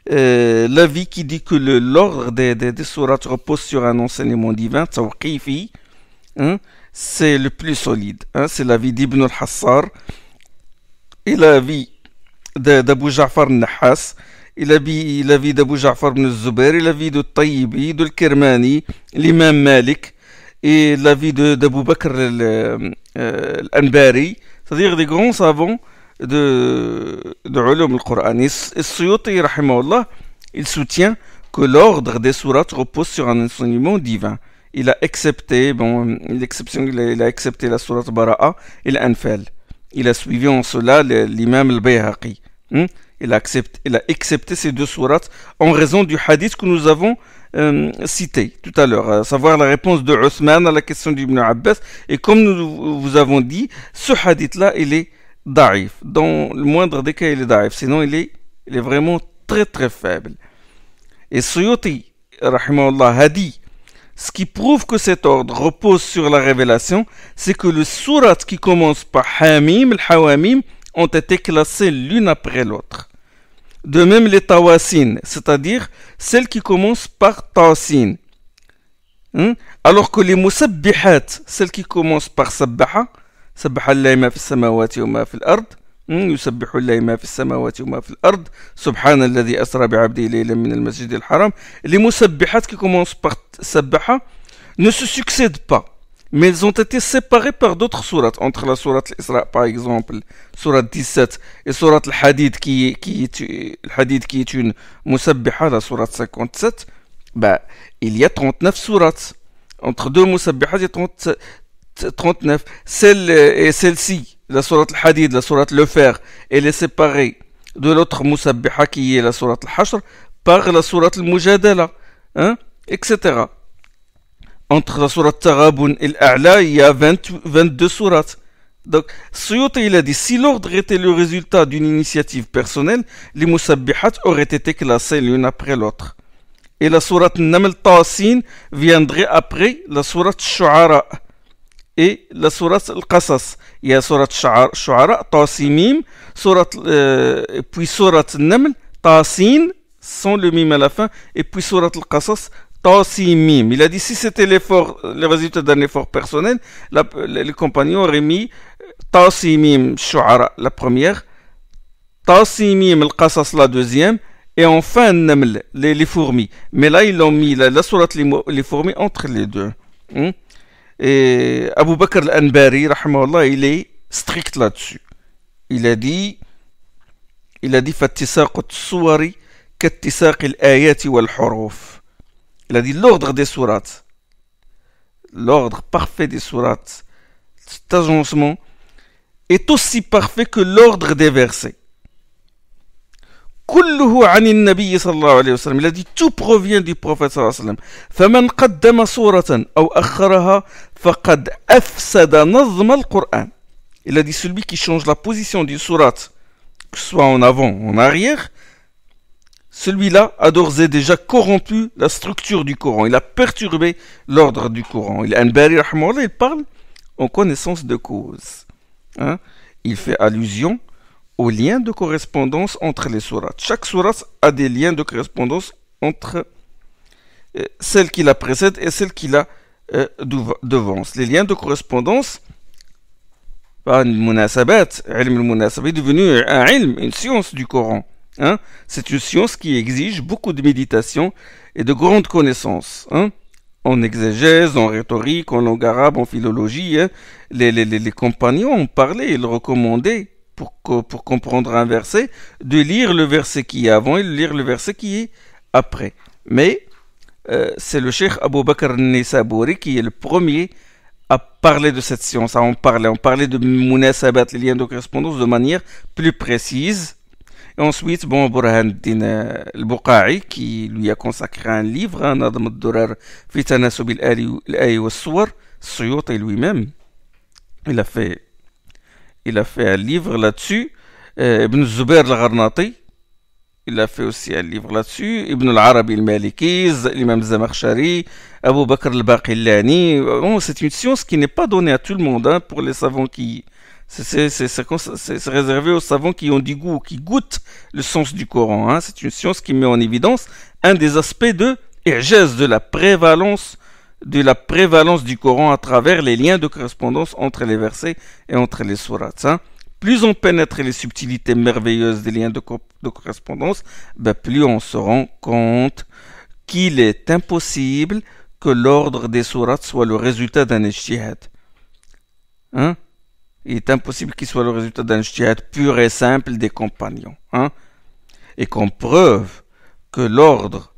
l'avis qui dit que l'ordre des sourates repose sur un enseignement divin, tawqifi, hein, c'est le plus solide. Hein, c'est l'avis d'Ibn al-Hassar et l'avis d'Abu Ja'far al-Nahas il a vu d'Abu Ja'far ibn Zubair, il a vu de Tayyibi, de Kirmani, l'imam Malik, et la vie d'Abu Bakr al-Anbari, c'est-à-dire des grands savants de Ulum al-Qur'an. Et Suyuti, rahimahullah, il soutient que l'ordre des sourates repose sur un enseignement divin. Il a accepté, il a accepté la sourate Bara'a et l'Anfal. Il a suivi en cela l'imam al-Bayhaqi. Il a accepté ces deux sourates en raison du hadith que nous avons cité tout à l'heure, à savoir la réponse de Uthman à la question d'Ibn Abbas. Et comme nous vous avons dit, ce hadith-là, il est daif. Dans le moindre des cas, il est daif. Sinon, il est vraiment très très faible. Et Suyuti, rahimahullah, a dit, ce qui prouve que cet ordre repose sur la révélation, c'est que les sourates qui commencent par Hamim, al-Hawamim, ont été classées l'une après l'autre. De même les Tawasin, c'est-à-dire celles qui commencent par Tasin. Alors que les Musabbihat, celles qui commencent par Sabbaha, Sabbaha lillahi ma fi samawati wa ma fi al-ard, يسبح لله ما في السماوات وما في الأرض سبحان الذي أسرى بعبده ليلا من المسجد الحرام. Les musabbihat qui commencent par Sabbaha ne se succèdent pas, mais ils ont été séparés par d'autres sourates, entre la sourate Al-Isra par exemple, sourate 17, et sourate Al-Hadid qui est une musabbiha, la sourate 57. Il y a 39 sourates. Entre deux musabbihat, il y a 39. Celle-ci, la sourate Al-Hadid, la sourate Le Fer, elle est séparée de l'autre musabbiha qui est la sourate Al-Hashr par la sourate Al-Mujadala, etc. Entre la sourate Taghabun et l'A'la, il y a 22 sourates. Donc, Suyuti, il a dit, si l'ordre était le résultat d'une initiative personnelle, les musabbihat auraient été classés l'une après l'autre. Et la sourate Naml Tasin viendrait après la sourate Shu'ara et la sourate Al-Qasas. Il y a sourate Shu'ara, Tasimim, puis sourate Naml, Tasin, sans le mime à la fin, et puis sourate Al-Qasas, Tasimim. Il a dit si c'était le résultat d'un effort personnel, les compagnons auraient mis Tasimim Shu'ara la première, Tasimim Al-Qasas la deuxième, et enfin Naml, les fourmis. Mais là, ils ont mis la sourate les fourmis entre les deux. Et Abu Bakr al-Anbari, rahimahullah, il est strict là-dessus. Il a dit فاتساق الصور كاتساق الآيات والحروف. Il a dit l'ordre des sourates, l'ordre parfait des sourates, cet agencement est aussi parfait que l'ordre des versets. كله عن النبي صلى الله عليه وسلم. Il a dit tout provient du prophète صلى الله عليه وسلم. فمن قدم سورة أو أخرها فقد أفسد نظم القرآن. Il a dit celui qui change la position du sourate, que ce soit en avant ou en arrière, celui-là a d'ores et déjà corrompu la structure du Coran. Il a perturbé l'ordre du Coran. Al-Anbari, il parle en connaissance de cause. Il fait allusion aux liens de correspondance entre les sourates. Chaque sourate a des liens de correspondance entre celle qui la précède et celle qui la devance. Les liens de correspondance, al-munasabat, ilm al-munasabat est devenu un ilm, une science du Coran. C'est une science qui exige beaucoup de méditation et de grandes connaissances. En exégèse, en rhétorique, en langue arabe, en philologie. Les compagnons ont parlé, ils recommandaient pour comprendre un verset, de lire le verset qui est avant et de lire le verset qui est après. Mais c'est le cheikh Abu Bakr al-Nisaburi qui est le premier à parler de cette science. On parlait de munasabat, les liens de correspondance, de manière plus précise. Et ensuite, Burhanuddin al-Buqa'i, qui lui a consacré un livre, Nadm al-Durar fi tanasub al-ayi wa as-suwar. Suyuti lui-même, il a fait un livre là-dessus. Ibn Zubair al-Gharnati, il a fait aussi un livre là-dessus. Ibn al-Arabi al-Maliki, l'imam Zamakhshari, Abu Bakr al-Baqillani. C'est une science qui n'est pas donnée à tout le monde, pour les savants qui... C'est réservé aux savants qui ont du goût, qui goûtent le sens du Coran. C'est une science qui met en évidence un des aspects de l'ijaz, de la prévalence du Coran à travers les liens de correspondance entre les versets et entre les sourates. plus on pénètre les subtilités merveilleuses des liens de correspondance, plus on se rend compte qu'il est impossible que l'ordre des sourates soit le résultat d'un ijtihad. Hein? Il est impossible qu'il soit le résultat d'un ijtihad pur et simple des compagnons. Hein? Et comme preuve que l'ordre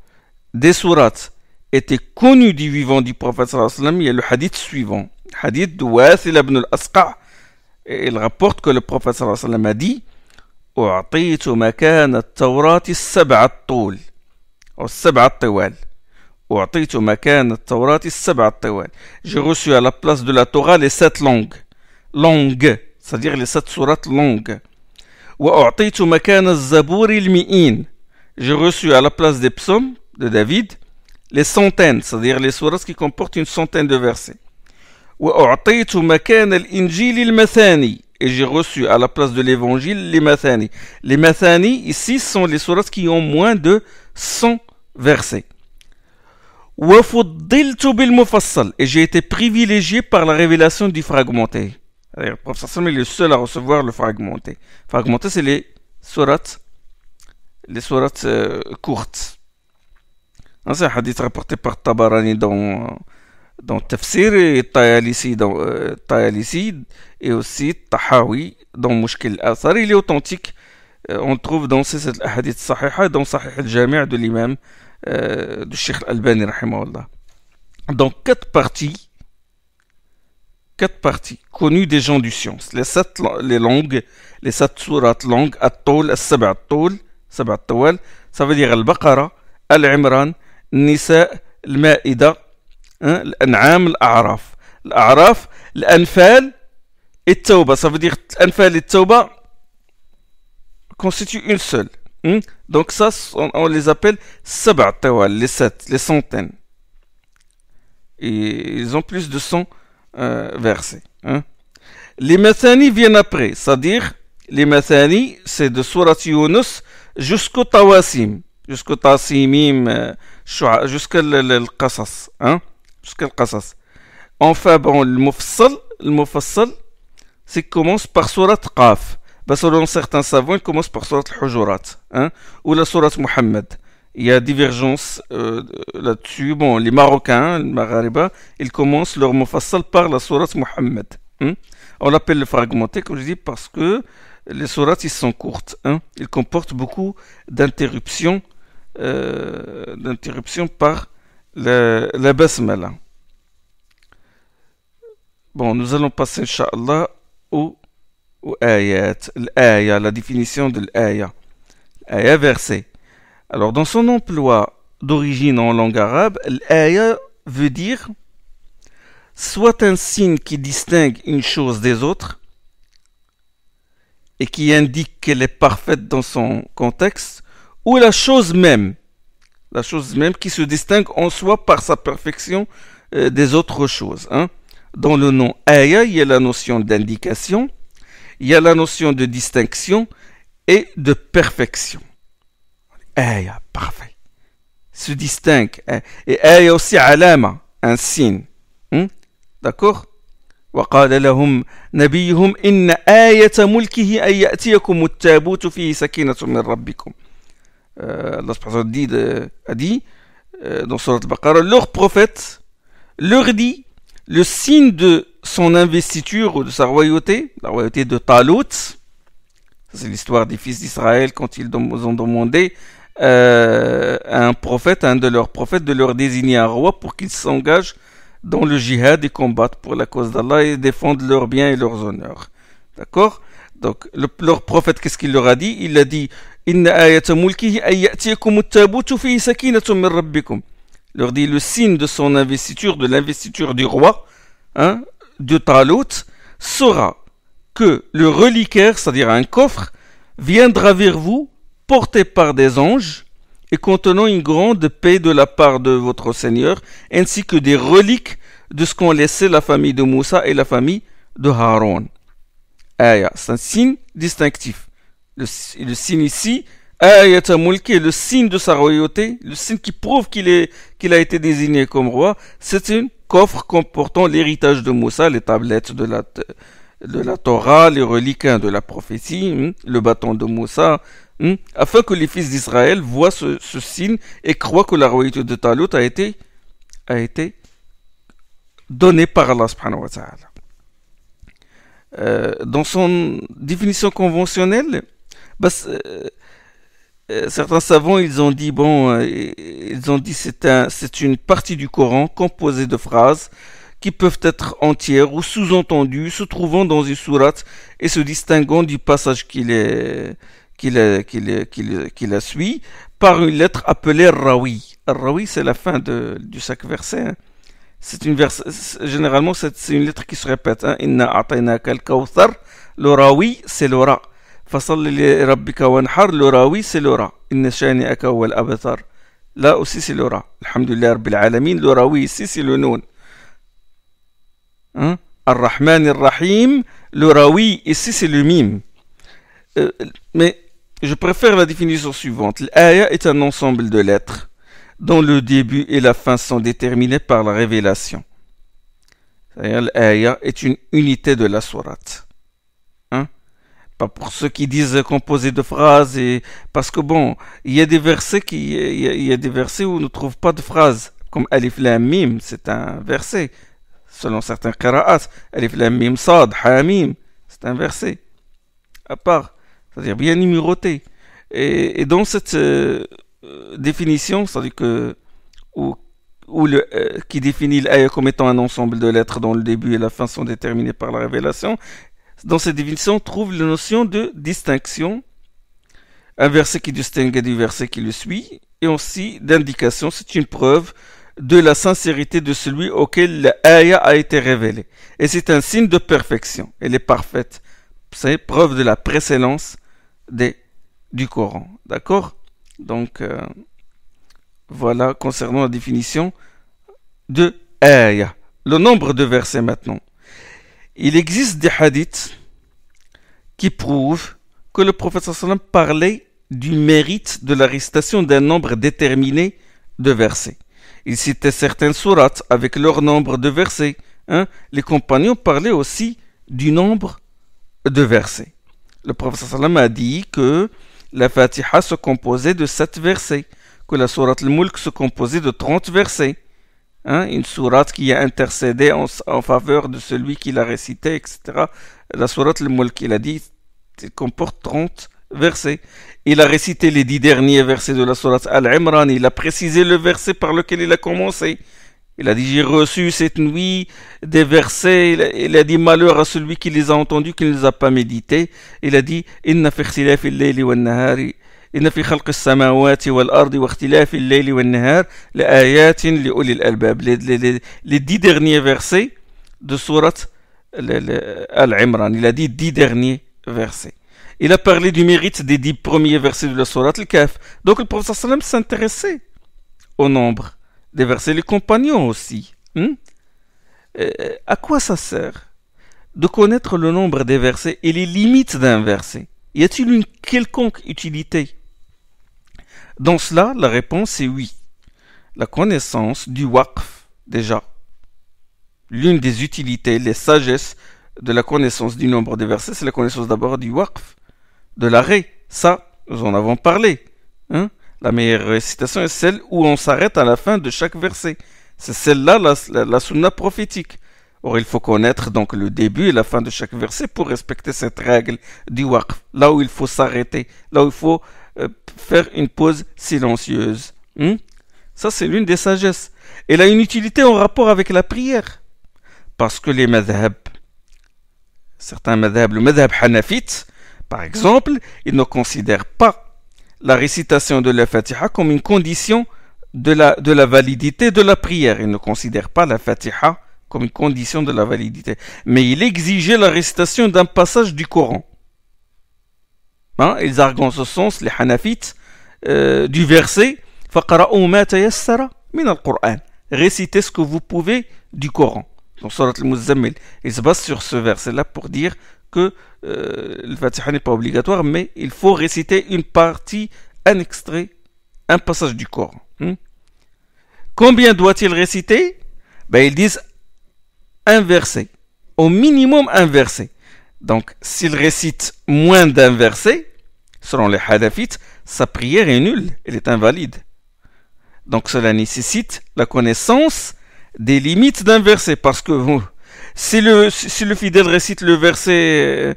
des sourates était connu du vivant du prophète sallallahu alayhi wa sallam, il y a le hadith suivant, le hadith de Wathil ibn al-Asqa'. Et il rapporte que le prophète sallallahu alayhi wa sallam a dit أعطيت مكان التوراة السبع الطول أو السبع الطوال. أعطيت مكان التوراة السبع الطوال. J'ai reçu à la place de la Torah les 7 langues, c'est-à-dire les 7 sourates longues. وأعطيت مكان الزبور المئين. J'ai reçu à la place des psaumes de David les centaines, c'est-à-dire les sourates qui comportent une centaine de versets. وأعطيت مكان الإنجيل المثاني. Et j'ai reçu à la place de l'évangile les mathani. Les mathani, ici, sont les sourates qui ont moins de 100 versets. وفضلت بالمفصل. Et j'ai été privilégié par la révélation du fragmenté. Le prophète sallam est le seul à recevoir le fragmenté. Fragmenté, c'est les sourates courtes. C'est un hadith rapporté par Tabarani dans Tafsir et Tayalisi et aussi Tahawi dans Mushkil al-Athar. Il est authentique. On trouve dans ces hadiths sahiha dans Sahih al-Jami' de l'imam du Cheikh al-Albani rahimahullah. Dans 4 parties connues des gens du science. Les langues, les 7 sourates langues, At-Tawl, As-Sab'a At-Tawl, Sab'a At-Tawal, ça veut dire Al-Baqara, Al-Imran, Nisa, Al-Ma'ida, الأنعام الأعراف الأنفال التوبة, ça veut dire الأنفال et التوبة constituent une seule. Donc ça, on les appelle سبع التوال, les 7, les centaines. Et ils ont plus de 100 versets. Les mathani viennent après, c'est-à-dire les mathani, c'est de Surat Yunus jusqu'au Tawasim, jusqu'au Tasimim, jusqu'à l'Qasas. Jusqu'à l'Qasas. Enfin, bon, le Mufassal, c'est qu'il commence par Surat Qaf. Selon certains savants, il commence par Surat Al-Hujurat, ou la Surat Muhammad. Il y a divergence là-dessus. Bon, les Marocains, les Maghariba, ils commencent leur Mufassal par la Surat Muhammad. On l'appelle le fragmenté, comme je dis, parce que les sourates, ils sont courtes. Ils comportent beaucoup d'interruptions par la basmala. Bon, nous allons passer, Inch'Allah, au ayat. L'aya, la définition de l'aya. L'aya, verset. Alors, dans son emploi d'origine en langue arabe, l'aya veut dire soit un signe qui distingue une chose des autres et qui indique qu'elle est parfaite dans son contexte, ou la chose même qui se distingue en soi par sa perfection des autres choses. Dans le nom aya, il y a la notion d'indication, il y a la notion de distinction et de perfection. Aya, parfait, se distingue. Et aya aussi alama, un signe. D'accord? وقال لهم نبيهم إن آية ملكه أن يأتيكم التابوت فيه سكينة من ربكم. Allah a dit dans Surat Al-Baqarah, leur prophète leur dit le signe de son investiture ou de sa royauté, la royauté de Talut. C'est l'histoire des fils d'Israël quand ils ont demandé à un prophète, à un de leurs prophètes, de leur désigner un roi pour qu'ils s'engagent dans le jihad et combattent pour la cause d'Allah et défendent leurs biens et leurs honneurs. D'accord? Donc, leur prophète, qu'est-ce qu'il leur a dit? Il a dit Inna ayata mulkihi an ya'tiyakum at-tabutu fihi sakinatun min rabbikum. Leur dit le signe de son investiture, de l'investiture du roi, de Talut, sera que le reliquaire, c'est-à-dire un coffre, viendra vers vous, porté par des anges, et contenant une grande paix de la part de votre Seigneur, ainsi que des reliques de ce qu'ont laissé la famille de Moussa et la famille de Haron. Aya, c'est un signe distinctif. Le signe ici, Ayata Mulki, est le signe de sa royauté, le signe qui prouve qu'il a été désigné comme roi. C'est un coffre comportant l'héritage de Moussa, les tablettes de la Torah, les reliques de la prophétie, le bâton de Moussa, afin que les fils d'Israël voient ce signe et croient que la royauté de Talut a été donnée par Allah subhanahu wa ta'ala. Dans son définition conventionnelle, certains savants ils ont dit c'est une partie du Coran composée de phrases qui peuvent être entières ou sous-entendues, se trouvant dans une sourate et se distinguant du passage qui la suit par une lettre appelée Rawi. Rawi, c'est la fin de chaque verset. Généralement, c'est une lettre qui se répète. Inna a'tainaka al-kawthar. Le Rawi, c'est le Ra. Fasalli li rabbika wanhar. Le Rawi, c'est le Ra. Inna shani'aka huwa al-abtar. Là aussi, c'est le Ra. Alhamdulillah Rabbil Alamin. Le Rawi, ici, c'est le Noun. Ar-Rahman Ar-Rahim. Le Rawi, ici, c'est le Mim. Mais je préfère la définition suivante. L'aya est un ensemble de lettres dont le début et la fin sont déterminés par la révélation. C'est-à-dire l'aya est une unité de la sourate. Pas pour ceux qui disent composé de phrases, parce que il y a des versets où on ne trouve pas de phrases, comme Alif Lam Mim, c'est un verset, selon certains qira'at. Alif Lam Mim Sad, Hamim, c'est un verset à part, c'est-à-dire bien numéroté. Et dans cette définition, c'est-à-dire qui définit l'aya comme étant un ensemble de lettres dont le début et la fin sont déterminés par la révélation, dans cette définition, on trouve la notion de distinction, un verset qui distingue du verset qui le suit, et aussi d'indication, c'est une preuve de la sincérité de celui auquel l'aya a été révélée. Et c'est un signe de perfection, elle est parfaite. C'est preuve de la précédence du Coran. D'accord ? Donc, voilà concernant la définition de aya. Le nombre de versets maintenant. Il existe des hadiths qui prouvent que le prophète sallam parlait du mérite de la récitation d'un nombre déterminé de versets. Il citait certaines sourates avec leur nombre de versets. Les compagnons parlaient aussi du nombre de versets. Le prophète sallam a dit que la Fatiha se composait de 7 versets, que la sourate al-Mulk se composait de 30 versets. Une sourate qui a intercédé en faveur de celui qui l'a récité, etc. La sourate al-Mulk, il a dit, comporte 30 versets. Il a récité les 10 derniers versets de la sourate Al-Imran, il a précisé le verset par lequel il a commencé. Il a dit, j'ai reçu cette nuit des versets, il a dit, malheur à celui qui les a entendus, qui ne les a pas médités. Il a dit, Inna fi ikhtilafi al-layli wan-nahari. إن في خلق السماوات والأرض واختلاف الليل والنهار لآيات لأولي الألباب. Les 10 derniers versets de sourate Al-Imran. Il a dit 10 derniers versets. Il a parlé du mérite des 10 premiers versets de la sourate Al-Kahf. Donc le prophète sallam s'intéressait au nombre des versets. Les compagnons aussi. À quoi ça sert de connaître le nombre des versets et les limites d'un verset? Y a-t-il une quelconque utilité? Dans cela, la réponse est oui. La connaissance du waqf, déjà. L'une des utilités, les sagesses de la connaissance du nombre de versets, c'est la connaissance d'abord du waqf, de l'arrêt. Ça, nous en avons parlé. La meilleure récitation est celle où on s'arrête à la fin de chaque verset. C'est celle-là, la sunna prophétique. Or, il faut connaître donc le début et la fin de chaque verset pour respecter cette règle du waqf. Là où il faut s'arrêter, là où il faut faire une pause silencieuse. Ça, c'est l'une des sagesses. Elle a une utilité en rapport avec la prière. Parce que les madhab, certains madhab, le madhab hanafite, par exemple, ils ne considèrent pas la récitation de la Fatiha comme une condition de la validité de la prière. Ils ne considèrent pas la Fatiha comme une condition de la validité. Mais il exigeait la récitation d'un passage du Coran. Ils arguent en ce sens, les Hanafites, du verset فَقَرَأُوا مَا تَيَسَّرَ مِنَ الْقُرْآنِ. Récitez ce que vous pouvez du Coran. Dans Surat al-Muzammil, ils se basent sur ce verset-là pour dire que le Fatiha n'est pas obligatoire, mais il faut réciter une partie, un extrait, un passage du Coran. Combien doit-il réciter? Ils disent un verset, au minimum un verset. Donc, s'il récite moins d'un verset, selon les hanafites, sa prière est nulle, elle est invalide. Donc, cela nécessite la connaissance des limites d'un verset, parce que si le fidèle récite le verset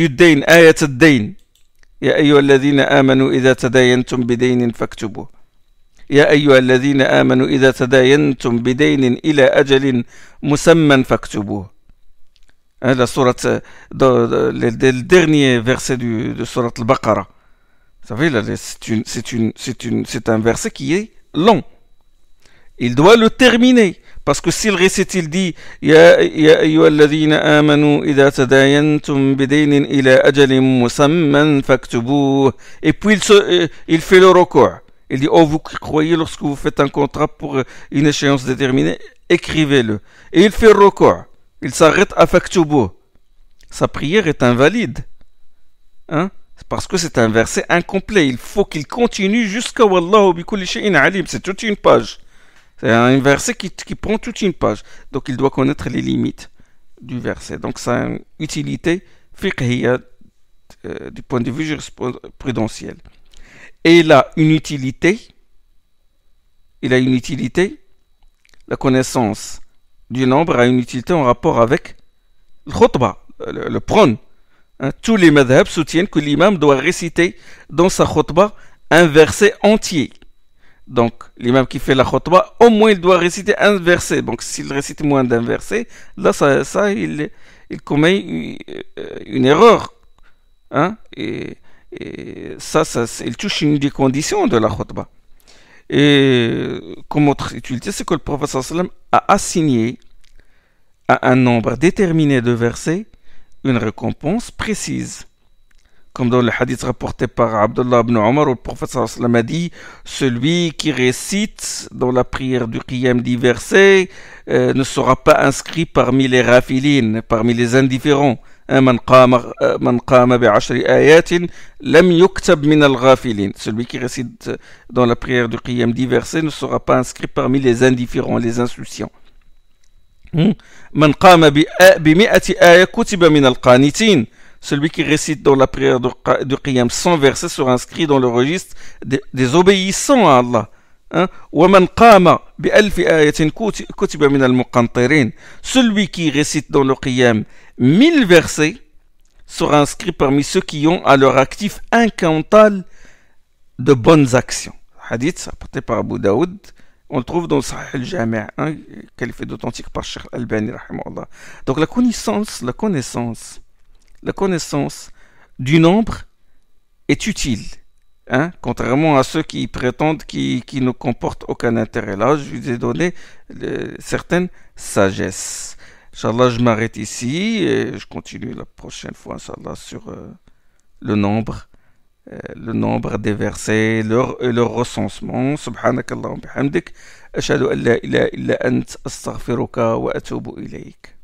du Dain, ayat ad-Dain, يا أيها الذين آمنوا إذا تداينتم بدين فاكتبوه يا أيها الذين آمنوا إذا تداينتم بدين إلى أجل مسمى فاكتبوه. La sourate, le dernier verset de sourate al-Baqarah. Vous savez, là, c'est un verset qui est long. Il doit le terminer. Parce que s'il récite, il dit Ya ayyuhalladhina amanu idha tadayantum bidainin ila ajalin musamman faktubuh. Et puis il fait le recours. Il dit oh, vous qui croyez, lorsque vous faites un contrat pour une échéance déterminée, écrivez-le. Et il fait le recours. Il s'arrête à faktubuh. Sa prière est invalide. Hein? Parce que c'est un verset incomplet. Il faut qu'il continue jusqu'à Wallahu bi kulli shay'in alim. C'est toute une page. C'est un verset qui prend toute une page. Donc il doit connaître les limites du verset. Donc ça a une utilité fiqhiyya du point de vue jurisprudentiel. Et il a une utilité, la connaissance du nombre a une utilité en rapport avec le khutbah, le prône. Hein, tous les madhhabs soutiennent que l'imam doit réciter dans sa khutbah un verset entier. Donc, l'imam qui fait la khutbah, au moins il doit réciter un verset. Donc, s'il récite moins d'un verset, là, il commet une erreur. Hein? Et ça, il touche une des conditions de la khutbah. Et comme autre utilité, c'est que le prophète sallam a assigné à un nombre déterminé de versets une récompense précise. Comme dans le hadith rapporté par Abdullah ibn Omar, où le prophète sallam a dit celui qui récite dans la prière du qiyam 10 versets ne sera pas inscrit parmi les rafilines, parmi les indifférents. Man qama bi 10 ayatin lam yuktab min al-ghafilin. Celui qui récite dans la prière du qiyam 10 versets ne sera pas inscrit parmi les indifférents, les insouciants. Man qama bi 100 ayat kutiba min al-qanitin. Celui qui récite dans la prière du qiyam 100 versets sera inscrit dans le registre des obéissants à Allah. وَمَنْ قَامَ بِأَلْفِ آيَةٍ كُتِبَ مِنَ الْمُقَنْطِرِينَ. Celui qui récite dans le qiyam 1000 versets sera inscrit parmi ceux qui ont à leur actif un quintal de bonnes actions. Hadith apporté par Abu Daoud. On le trouve dans le Sahih al-Jami', qualifié d'authentique par Cheikh Al-Albani rahimahullah. Donc la connaissance du nombre est utile, hein, contrairement à ceux qui prétendent qui ne comportent aucun intérêt. Là, je vous ai donné certaines sagesses. Inch'Allah, je m'arrête ici et je continue la prochaine fois, Inch'Allah, sur le nombre des versets, leur recensement. Subhanakallahumma bihamdik, ashhadu an la ilaha illa ant, astaghfiruka wa atubu ilayk.